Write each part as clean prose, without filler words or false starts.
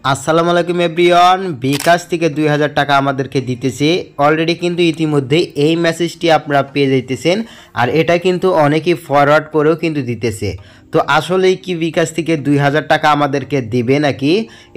আসসালামু আলাইকুম এভরিওয়ান। বিকাশ থেকে 2000 টাকা আমাদেরকে দিতেছে অলরেডি, কিন্তু ইতিমধ্যে এই মেসেজটি আপনারা পেয়ে যাইতেছেন। আর এটা কিন্তু অনেকেই ফরওয়ার্ড করেও কিন্তু দিতেছে। তো আসলেই কি বিকাশ থেকে 2000 টাকা আমাদেরকে দিবে নাকি,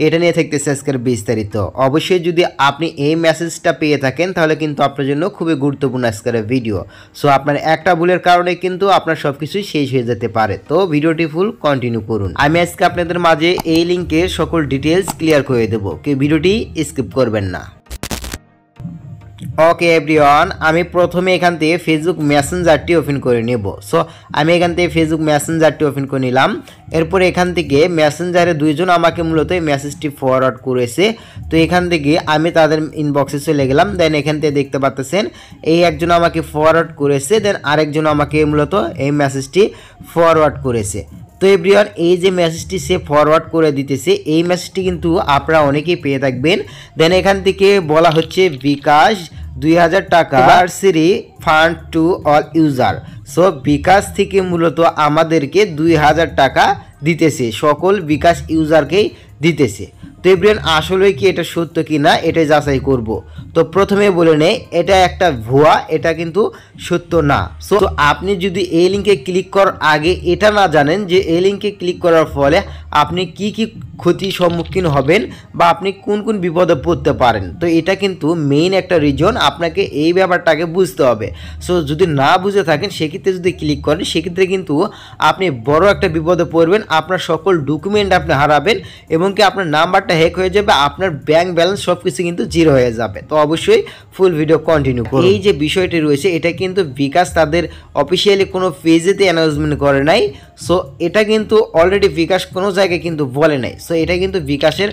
এটা নিয়ে থাকতেছে আজকের বিস্তারিত। অবশ্যই যদি আপনি এই মেসেজটা পেয়ে থাকেন তাহলে কিন্তু আপনার জন্য খুবই গুরুত্বপূর্ণ আজকের ভিডিও। সো আপনার একটা ভুলের কারণে কিন্তু আপনার সব কিছুই শেষ হয়ে যেতে পারে। তো ভিডিওটি ফুল কন্টিনিউ করুন। আমি আজকে আপনাদের মাঝে এই লিঙ্কের সকল ডিটেলস ক্লিয়ার করে দেবো, কেউ ভিডিওটি স্কিপ করবেন না। ওকে এভরিওয়ান, আমি প্রথমে এখান থেকে ফেসবুক মেসেঞ্জারটি ওপেন করে নেব। সো আমি এখান থেকে ফেসবুক মেসেঞ্জারটি ওপেন করে নিলাম। এরপরে এখান থেকে মেসেঞ্জারে দুইজন আমাকে মূলত এই মেসেজটি ফরওয়ার্ড করেছে। তো এখান থেকে আমি তাদের ইনবক্সে চলে গেলাম। দেন এখান থেকে দেখতে পাচ্ছেন এই একজন আমাকে ফরওয়ার্ড করেছে, দেন আরেকজন আমাকে মূলত এই মেসেজটি ফরওয়ার্ড করেছে। তো এভরিওয়ান, এই যে মেসেজটি সে ফরওয়ার্ড করে দিতেছে, এই মেসেজটি কিন্তু আপনারা অনেকেই পেয়ে থাকবেন। দেন এখান থেকে বলা হচ্ছে বিকাশ 2000 টাকা varsity fund to all user. So bKash থেকে মূলত আমাদেরকে 2000 টাকা দিতেছে, সকল বিকাশ ইউজারকেই দিতেছে। তো এভরিওয়ান, আসলে কি এটা সত্য কি না এটা যাচাই করব। তো প্রথমে বলে নেই এটা একটা ভুয়া, এটা কিন্তু সত্য না। সো আপনি যদি এই লিঙ্কে ক্লিক করার আগে এটা না জানেন যে এই লিঙ্কে ক্লিক করার ফলে আপনি কি কি ক্ষতির সম্মুখীন হবেন বা আপনি কোন কোন বিপদে পড়তে পারেন, তো এটা কিন্তু মেইন একটা রিজন, আপনাকে এই ব্যাপারটাকে বুঝতে হবে। সো যদি না বুঝে থাকেন সেক্ষেত্রে যদি ক্লিক করেন সেক্ষেত্রে কিন্তু আপনি বড় একটা বিপদে পড়বেন, আপনার সকল ডকুমেন্ট আপনি হারাবেন এবং কি আপনার নাম্বারটা হ্যাক হয়ে যাবে, আপনার ব্যাংক ব্যালেন্স সব কিছু কিন্তু জিরো হয়ে যাবে। তো অবশ্যই ফুল ভিডিও কন্টিনিউ করুন। এই যে বিষয়টি রয়েছে এটা কিন্তু বিকাশ তাদের অফিসিয়ালি কোনো পেজেতে অ্যানাউন্সমেন্ট করে নাই। সো এটা কিন্তু অলরেডি বিকাশ কোনো জায়গায় কিন্তু বলে নাই। সো এটা কিন্তু বিকাশের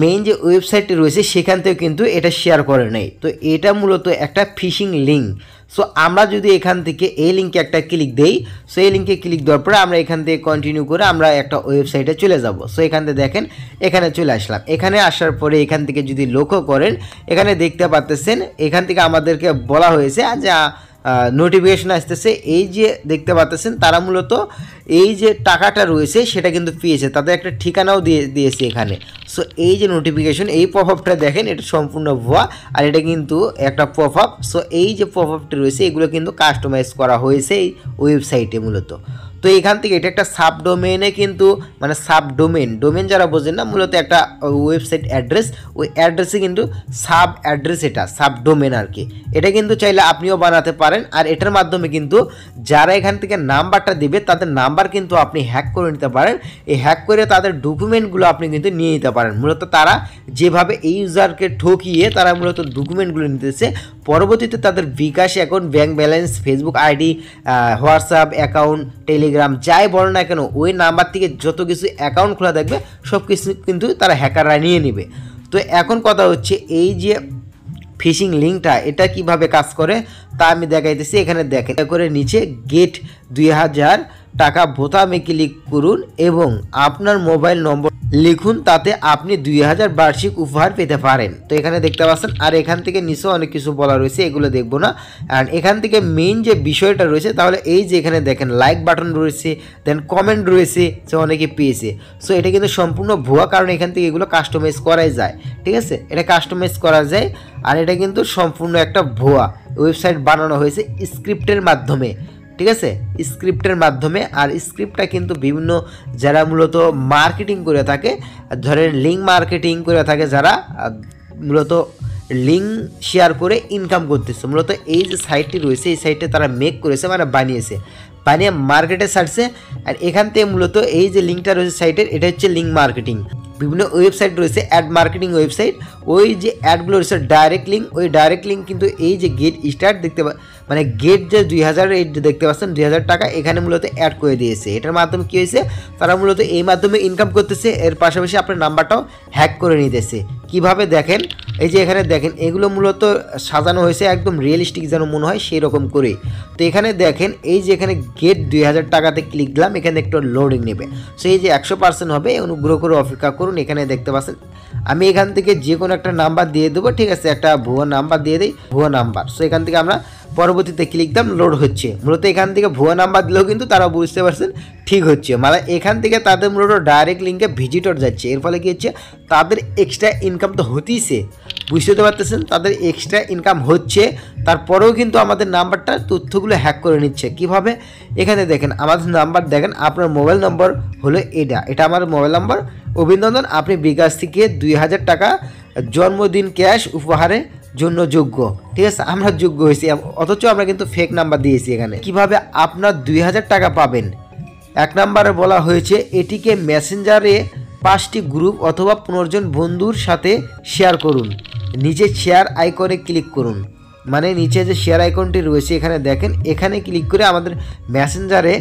মেইন যে ওয়েবসাইটটি রয়েছে সেখান থেকে কিন্তু এটা শেয়ার করে নাই। তো এটা মূলত একটা ফিশিং লিঙ্ক। সো আমরা যদি এখান থেকে এই লিঙ্কে একটা ক্লিক দেই, সো এই লিঙ্কে ক্লিক দেওয়ার পরে আমরা এখান থেকে কন্টিনিউ করে আমরা একটা ওয়েবসাইটে চলে যাব। সো এখান থেকে দেখেন এখানে চলে আসলাম। এখানে আসার পরে এখান থেকে যদি লক্ষ্য করেন এখানে দেখতে পাচ্ছেন এখান থেকে আমাদেরকে বলা হয়েছে যে নোটিফিকেশন আসতেছে। এই যে দেখতে পাচ্ছেন তারা মূলত এই যে টাকাটা রয়েছে সেটা কিন্তু পেয়েছে, তাদের একটা ঠিকানাও দিয়েছে এখানে। সো এই যে নোটিফিকেশন, এই পপআপটা দেখেন এটা সম্পূর্ণ ভুয়া, আর এটা কিন্তু একটা পপআপ। সো এই যে পপআপটা রয়েছে এগুলো কিন্তু কাস্টমাইজ করা হয়েছে এই ওয়েবসাইটে মূলত। তো এখান থেকে এটা একটা সাবডোমেনে কিন্তু মানে ডোমেন যারা বোঝেন না, মূলত একটা ওয়েবসাইট অ্যাড্রেস, ওই অ্যাড্রেসে কিন্তু সাব অ্যাড্রেস, এটা সাবডোমেন আর কি। এটা কিন্তু চাইলে আপনিও বানাতে পারেন। আর এটার মাধ্যমে কিন্তু যারা এখান থেকে নাম্বারটা দিবে তাদের নাম্বার কিন্তু আপনি হ্যাক করে নিতে পারেন। এই হ্যাক করে তাদের ডকুমেন্টগুলো আপনি কিন্তু নিয়ে নিতে পারেন। মূলত তারা যেভাবে এই ইউজারকে ঠকিয়ে তারা মূলত ডকুমেন্টগুলো নিতেছে, পরবর্তীতে তাদের bKash account, bank balance, Facebook ID, WhatsApp account, Telegram যাই বলো না কেন ওই নাম্বার থেকে যত কিছু অ্যাকাউন্ট খোলা থাকবে সব কিছু কিন্তু তারা হ্যাকাররা নিয়ে নেবে। তো এখন কথা হচ্ছে এই যে ফিশিং লিঙ্কটা এটা কিভাবে কাজ করে তা আমি দেখাইতেছি। এখানে দেখেন করে নিচে গেট 2000 টাকা বোতামে ক্লিক করুন এবং আপনার মোবাইল নম্বর লিখুন, তাতে আপনি 2000 বার্ষিক উপহার পেতে পারেন। তো এখানে দেখতে পাচ্ছেন। আর এখান থেকে নিচেও অনেক কিছু বলা রয়েছে, এগুলো দেখবো না। আর এখান থেকে মেইন যে বিষয়টা রয়েছে তাহলে এই যে এখানে দেখেন লাইক বাটন রয়েছে, দেন কমেন্ট রয়েছে, যে অনেকে পেয়েছে। সো এটা কিন্তু সম্পূর্ণ ভুয়া, কারণ এখান থেকে এগুলো কাস্টমাইজ করাই যায়, ঠিক আছে, এটা কাস্টমাইজ করা যায়। আর এটা কিন্তু সম্পূর্ণ একটা ভুয়া ওয়েবসাইট বানানো হয়েছে স্ক্রিপ্টের মাধ্যমে, ঠিক আছে, স্ক্রিপ্টের মাধ্যমে। আর স্ক্রিপ্টটা কিন্তু বিভিন্ন যারা মূলত মার্কেটিং করে থাকে, ধরেন লিঙ্ক মার্কেটিং করে থাকে, যারা মূলত লিঙ্ক শেয়ার করে ইনকাম করতেছে, মূলত এই যে সাইটটি রয়েছে এই সাইটে তারা মেক করেছে, মানে বানিয়ে মার্কেটে ছাড়ছে। আর এখান থেকে মূলত এই যে লিঙ্কটা রয়েছে সাইটের, এটা হচ্ছে লিঙ্ক মার্কেটিং। বিভিন্ন ওয়েবসাইট রয়েছে অ্যাড মার্কেটিং ওয়েবসাইট, ওই যে অ্যাডগুলো রয়েছে ডাইরেক্ট লিঙ্ক, ওই ডাইরেক্ট লিঙ্ক কিন্তু এই যে গেট স্টার্ট দেখতে মানে গেট যে 2000 এই দেখতে পাচ্ছেন 2000 টাকা এখানে মূলত অ্যাড করে দিয়েছে। এটার মাধ্যমে কী হয়েছে, তারা মূলত এই মাধ্যমে ইনকাম করতেছে, এর পাশাপাশি আপনার নাম্বারটাও হ্যাক করে নিতেছে। কিভাবে দেখেন, এই যে এখানে দেখেন এগুলো মূলত সাজানো হয়েছে একদম রিয়েলিস্টিক যেন মনে হয় সেই রকম করে। তো এখানে দেখেন এই যে এখানে গেট 2000 টাকাতে ক্লিক দিলাম, এখানে একটু লোডিং নেবে। সো এই যে 100% হবে, অনুগ্রহ করে অপেক্ষা করুন। এখানে দেখতে পাচ্ছেন আমি এখান থেকে যে কোনো একটা নাম্বার দিয়ে দেবো, ঠিক আছে, একটা ভুয়া নাম্বার দিয়ে দিই, ভুয়া নাম্বার। সো এখান থেকে আমরা পরবর্তীতে ক্লিক দিলাম, লোড হচ্ছে। মূলত এখান থেকে ভুয়া নাম্বার দিলেও কিন্তু তারা বুঝতে পারছেন ঠিক হচ্ছে, মানে এখান থেকে তাদের মূলত ডাইরেক্ট লিঙ্কে ভিজিটর যাচ্ছে। এর ফলে কী হচ্ছে, তাদের এক্সট্রা ইনকাম তো হতেইছে, বুঝতে পারতেছেন, তাদের এক্সট্রা ইনকাম হচ্ছে। তারপরেও কিন্তু আমাদের নাম্বারটা তথ্যগুলো হ্যাক করে নিচ্ছে। কিভাবে? এখানে দেখেন আমাদের নাম্বার, দেখেন আপনার মোবাইল নম্বর হলো এটা আমার মোবাইল নাম্বার। অভিনন্দন, আপনি বিকাশ থেকে 2000 টাকা জন্মদিন ক্যাশ উপহারের জন্য যোগ্য। ঠিক আছে, আমরা যোগ্য হয়েছি, অথচ আমরা কিন্তু ফেক নাম্বার দিয়েছি। এখানে কিভাবে আপনার 2000 টাকা পাবেন? 1 নম্বরে বলা হয়েছে এটিকে মেসেঞ্জারে 5টি গ্রুপ অথবা 15 জন বন্ধুর সাথে শেয়ার করুন। নিচে শেয়ার আইকনে ক্লিক করুন, মানে নিচে যে শেয়ার আইকনটি রয়েছে এখানে দেখেন, এখানে ক্লিক করে আমাদের মেসেঞ্জারে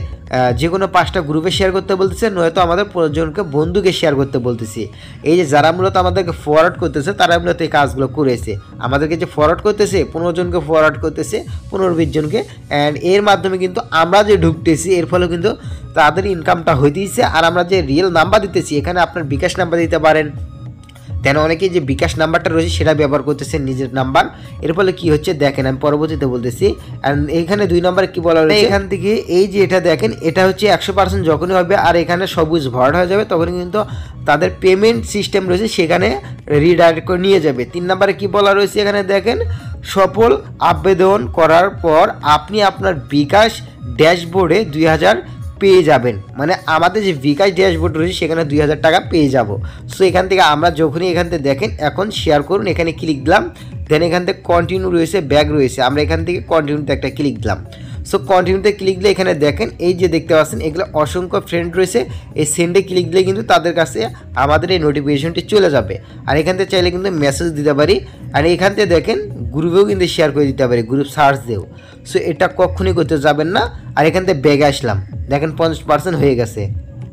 যে কোনো 5টা গ্রুপে শেয়ার করতে বলতেছে, নয়তো আমাদের 15 জনকে বন্ধুকে শেয়ার করতে বলতেছি। এই যে যারা মূলত আমাদেরকে ফরওয়ার্ড করতেছে তারা মূলত এই কাজগুলো করেছে। আমাদেরকে যে ফরওয়ার্ড করতেছে 15 জনকে ফরওয়ার্ড করতেছে, 15-20 জনকে, অ্যান্ড এর মাধ্যমে কিন্তু আমরা যে ঢুকতেছি এর ফলে কিন্তু তাদের ইনকামটা হইতেছে। আর আমরা যে রিয়েল নাম্বার দিতেছি, এখানে আপনার বিকাশ নাম্বার দিতে পারেন, দেন অনেকেই যে বিকাশ নাম্বারটা রয়েছে সেটা ব্যবহার করতেছে নিজের নাম্বার। এর ফলে কি হচ্ছে দেখেন, আমি পরবর্তীতে বলতেছি। আর এখানে 2 নম্বরে কি বলা হয়েছে, এখান থেকে এই যে এটা দেখেন, এটা হচ্ছে 100% যখনই হবে আর এখানে সবুজ ভরাট হয়ে যাবে তখন কিন্তু তাদের পেমেন্ট সিস্টেম রয়েছে সেখানে রিডাইরেক্ট করে নিয়ে যাবে। 3 নম্বরে কি বলা রয়েছে এখানে দেখেন, সফল আবেদন করার পর আপনি আপনার বিকাশ ড্যাশবোর্ডে 2000 পেয়ে যাবেন, মানে আমাদের যে বিকাশ ড্যাশবোর্ড রয়েছে সেখানে 2000 টাকা পেয়ে যাব। সো এখান থেকে আমরা যখনই এখান থেকে দেখেন এখন শেয়ার করুন, এখানে ক্লিক দিলাম, দেন এখান থেকে কন্টিনিউ রয়েছে, ব্যাক রয়েছে, আমরা এখান থেকে কন্টিনিউতে একটা ক্লিক দিলাম। সো কন্টিনিউতে ক্লিক দিলে এখানে দেখেন এই যে দেখতে পাচ্ছেন এগুলো অসংখ্য ফ্রেন্ড রয়েছে, এই সেন্ডে ক্লিক দিলে কিন্তু তাদের কাছে আমাদের এই নোটিফিকেশনটি চলে যাবে। আর এখান থেকে চাইলে কিন্তু মেসেজ দিতে পারি, আর এখান থেকে দেখেন গ্রুপেও কিন্তু শেয়ার করে দিতে পারি, গ্রুপ সার্চ দেও। সো এটা কখনই করতে যাবেন না। আর এখান থেকে ব্যাগে আসলাম, দেখেন 50% হয়ে গেছে।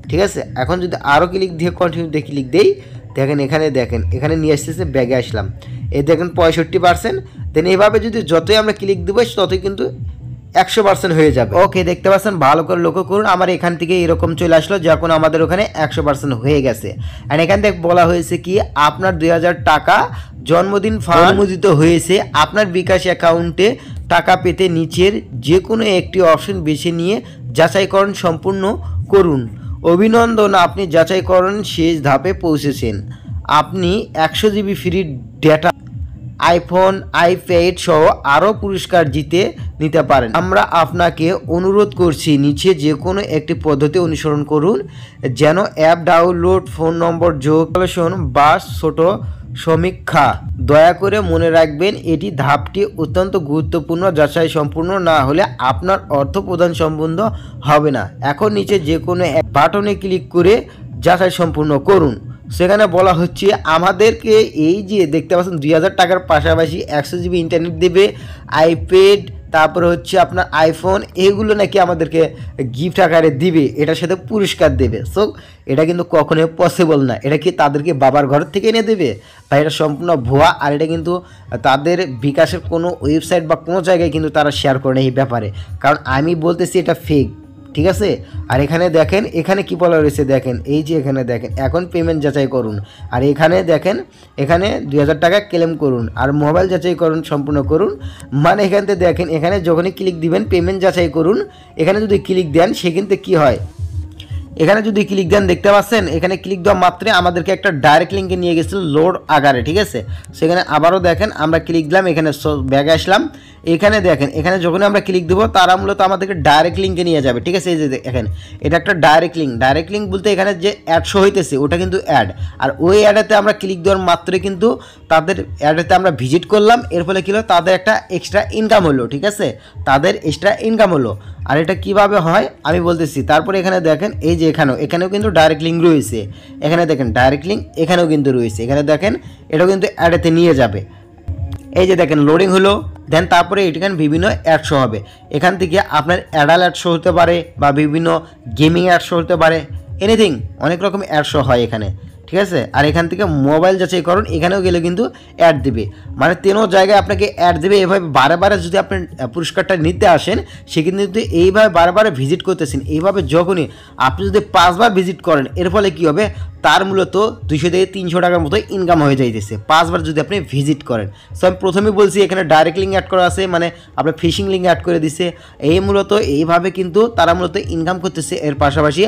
ঠিক আছে, এখন যদি আরও ক্লিক দিয়ে কন্টিনিউতে ক্লিক দেই, দেখেন এখানে নিয়ে আসতেছে, ব্যাগে আসলাম, এই দেখেন 65%। দেন এইভাবে যদি যতই আমরা ক্লিক দেবো ততই কিন্তু 100% হয়ে যাবে। ওকে, দেখতে পাচ্ছেন, ভালো করে লক্ষ্য করুন, আমার এখান থেকে এরকম চলে আসলো যখন আমাদের ওখানে 100% হয়ে গেছে। আর এখান থেকে বলা হয়েছে কি আপনার 2000 টাকা জন্মদিন ফান্ড অনুমোদিত হয়েছে। আপনার বিকাশ অ্যাকাউন্টে টাকা পেতে নিচের যে কোনো একটি অপশন বেছে নিয়ে যাচাইকরণ সম্পূর্ণ করুন। অভিনন্দন, আপনি যাচাইকরণ শেষ ধাপে পৌঁছেছেন। আপনি 100 GB free data, iPhone, iPad সহ আরও পুরস্কার জিতে নিতে পারেন। আমরা আপনাকে অনুরোধ করছি নিচে যে কোনো একটি পদ্ধতি অনুসরণ করুন, যেন অ্যাপ ডাউনলোড, ফোন নম্বর যোগ বা ছোট সমীক্ষা। দয়া করে মনে রাখবেন এটি ধাপটি অত্যন্ত গুরুত্বপূর্ণ, যাচাই সম্পূর্ণ না হলে আপনার অর্থ প্রদান সম্বন্ধ হবে না। এখন নিচে যে কোনো এক বাটনে ক্লিক করে যাচাই সম্পূর্ণ করুন। সেখানে বলা হচ্ছে আমাদেরকে এই যে দেখতে পাচ্ছেন 2000 টাকার পাশাপাশি 100 GB ইন্টারনেট দেবে, আইপ্যাড, তারপরে হচ্ছে আপনার আইফোন, এগুলো নাকি আমাদেরকে গিফট আকারে দিবে, এটার সাথে পুরস্কার দেবে। সো এটা কিন্তু কখনোই পসিবল না। এটা কি তাদেরকে বাবার ঘর থেকে এনে দেবে? বা এটা সম্পূর্ণ ভুয়া। আর এটা কিন্তু তাদের বিকাশের কোনো ওয়েবসাইট বা কোনো জায়গায় কিন্তু তারা শেয়ার করে না এই ব্যাপারে, কারণ আমি বলতেছি এটা ফেক। ঠিক আছে, আর এখানে দেখেন এখানে কি বলা রয়েছে, দেখেন এই যে এখানে দেখেন এখন পেমেন্ট যাচাই করুন, আর এখানে দেখেন এখানে 2000 টাকা ক্লেম করুন আর মোবাইল যাচাই করুন সম্পূর্ণ করুন। মানে এখান থেকে দেখেন এখানে যখনই ক্লিক দিবেন পেমেন্ট যাচাই করুন, এখানে যদি ক্লিক দেন সে কিন্তু কি হয়, এখানে যদি ক্লিক দেন দেখতে পাচ্ছেন এখানে ক্লিক দেওয়া মাত্রই আমাদেরকে একটা ডাইরেক্ট লিঙ্কে নিয়ে গেছিল লোড আকারে। ঠিক আছে, সেখানে আবারও দেখেন আমরা ক্লিক দিলাম, এখানে ব্যাগে আসলাম, এখানে দেখেন এখানে যখনই আমরা ক্লিক দেবো তারা মূলত আমাদেরকে ডাইরেক্ট লিঙ্কে নিয়ে যাবে। ঠিক আছে, এই যে দেখেন এটা একটা ডাইরেক্ট লিঙ্ক বলতে এখানে যে অ্যাড শো হইতেছে ওটা কিন্তু অ্যাড, আর ওই অ্যাডেতে আমরা ক্লিক দেওয়ার মাত্রই কিন্তু তাদের অ্যাডেতে আমরা ভিজিট করলাম, এর ফলে কী হলো তাদের একটা এক্সট্রা ইনকাম হলো। ঠিক আছে, তাদের এক্সট্রা ইনকাম হলো। আর এটা কিভাবে হয় আমি বলতেছি। তারপরে এখানে দেখেন এই যে এখানেও কিন্তু ডাইরেক্ট লিঙ্ক রয়েছে, এখানে দেখেন ডাইরেক্ট লিঙ্ক এখানেও কিন্তু রয়েছে, এখানে দেখেন এটাও কিন্তু অ্যাডেতে নিয়ে যাবে। এই যে দেখেন লোডিং হলো, দেন তারপরে এখানে বিভিন্ন অ্যাড শো হবে। এখান থেকে আপনার অ্যাডাল অ্যাড শো হতে পারে বা বিভিন্ন গেমিং অ্যাড শো হতে পারে, এনিথিং অনেক রকম অ্যাড শো হয় এখানে। ঠিক আছে। আর এখান থেকে মোবাইল যাচাইকরণ এখানেও গেলে কিন্তু অ্যাড দেবে, মানে 3 জায়গায় আপনাকে অ্যাড দেবে। এভাবে বারে বারে যদি আপনি পুরস্কারটা নিতে আসেন, সেখানে যদি এইভাবে বারে বারে ভিজিট করতেছেন, এইভাবে যখনই আপনি যদি 5 বার ভিজিট করেন, এর ফলে কী হবে, তার মূলত 200 থেকে 300 টাকার মতো ইনকাম হয়ে যাইতেছে 5 বার যদি আপনি ভিজিট করেন। সো আমি প্রথমেই বলছি এখানে ডাইরেক্ট লিঙ্ক অ্যাড করা আছে, মানে আপনার ফিশিং লিঙ্ক অ্যাড করে দিছে। এই মূলত এইভাবে কিন্তু তারা মূলত ইনকাম করতেছে। এর পাশাপাশি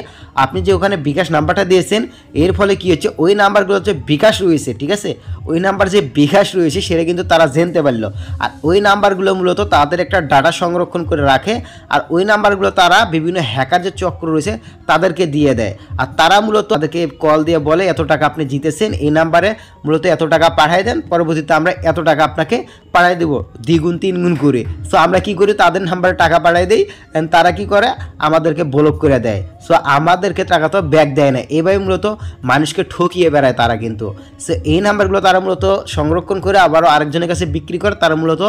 আপনি যে ওখানে বিকাশ নাম্বারটা দিয়েছেন, এর ফলে কী হচ্ছে, ওই নাম্বারগুলো হচ্ছে বিকাশ রয়েছে, ঠিক আছে, ওই নাম্বার যে বিকাশ রয়েছে সেটা কিন্তু তারা জানতে পারলো। আর ওই নাম্বারগুলো মূলত তাদের একটা ডাটা সংরক্ষণ করে রাখে, আর ওই নাম্বারগুলো তারা বিভিন্ন হ্যাকার যে চক্র রয়েছে তাদেরকে দিয়ে দেয়। আর তারা মূলত তাদেরকে কল দিয়ে বলে এত টাকা আপনি জিতেছেন, এই নাম্বারে মূলত এত টাকা পাঠিয়ে দেন, পরবর্তীতে আমরা এত টাকা আপনাকে পাঠিয়ে দেবো দ্বিগুণ 3 গুণ করে। সো আমরা কি করি, তাদের নাম্বারে টাকা পাঠিয়ে দিই, অ্যান্ড তারা কি করে, আমাদেরকে ব্লক করে দেয়। সো আমাদেরকে টাকা তো ব্যাক দেয় না, এভাবে মূলত মানুষকে ঠকিয়ে বেড়ায় তারা কিন্তু। সো এই নাম্বারগুলো তারা মূলত সংরক্ষণ করে আবারও আরেকজনের কাছে বিক্রি করে। তারা মূলত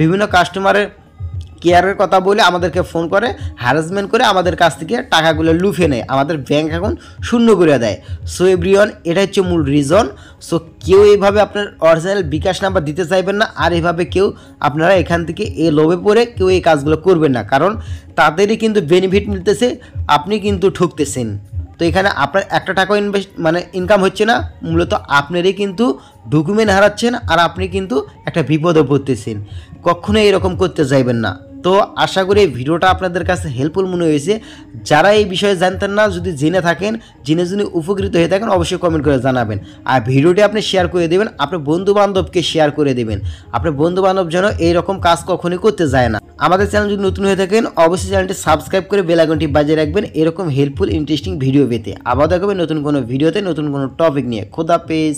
বিভিন্ন কাস্টমারের কেয়ারের কথা বলে আমাদেরকে ফোন করে, হ্যারাসমেন্ট করে আমাদের কাছ থেকে টাকাগুলো লুফে নেয়, আমাদের ব্যাঙ্ক অ্যাকাউন্ট শূন্য করে দেয়। সো এভরিওয়ান, এটা হচ্ছে মূল রিজন। সো কেউ এইভাবে আপনার অরিজিনাল বিকাশ নাম্বার দিতে চাইবেন না, আর এইভাবে কেউ আপনারা এখান থেকে এই লোভে পড়ে কেউ এই কাজগুলো করবেন না, কারণ তাদেরই কিন্তু বেনিফিট মিলতেছে, আপনি কিন্তু ঠকতেছেন। তো এখানে আপনার একটা টাকাও ইনকাম হচ্ছে না, মূলত আপনারই কিন্তু ডকুমেন্ট হারাচ্ছেন, আর আপনি কিন্তু একটা বিপদে পড়তেছেন। কখনোই এরকম করতে চাইবেন না। তো আশা করি এই ভিডিওটা আপনাদের কাছে হেল্পফুল মনে হয়েছে। যারা এই বিষয়ে জানতেন না, যদি জেনে থাকেন, জেনে যদি উপকৃত হয়ে থাকেন, অবশ্যই কমেন্ট করে জানাবেন। আর ভিডিওটি আপনি শেয়ার করে দেবেন, আপনার বন্ধুবান্ধবকে শেয়ার করে দেবেন। আপনার বন্ধুবান্ধব যেন এইরকম কাজ কখনোই করতে যায় না। আমাদের চ্যানেল যদি নতুন হয়ে থাকেন, অবশ্যই চ্যানেলটি সাবস্ক্রাইব করে বেল আইকনটি বাজিয়ে রাখবেন এরকম হেল্পফুল ইন্টারেস্টিং ভিডিও পেতে। আবার দেখাবেন নতুন কোনো ভিডিওতে নতুন কোনো টপিক নিয়ে। খোদা হাফেজ।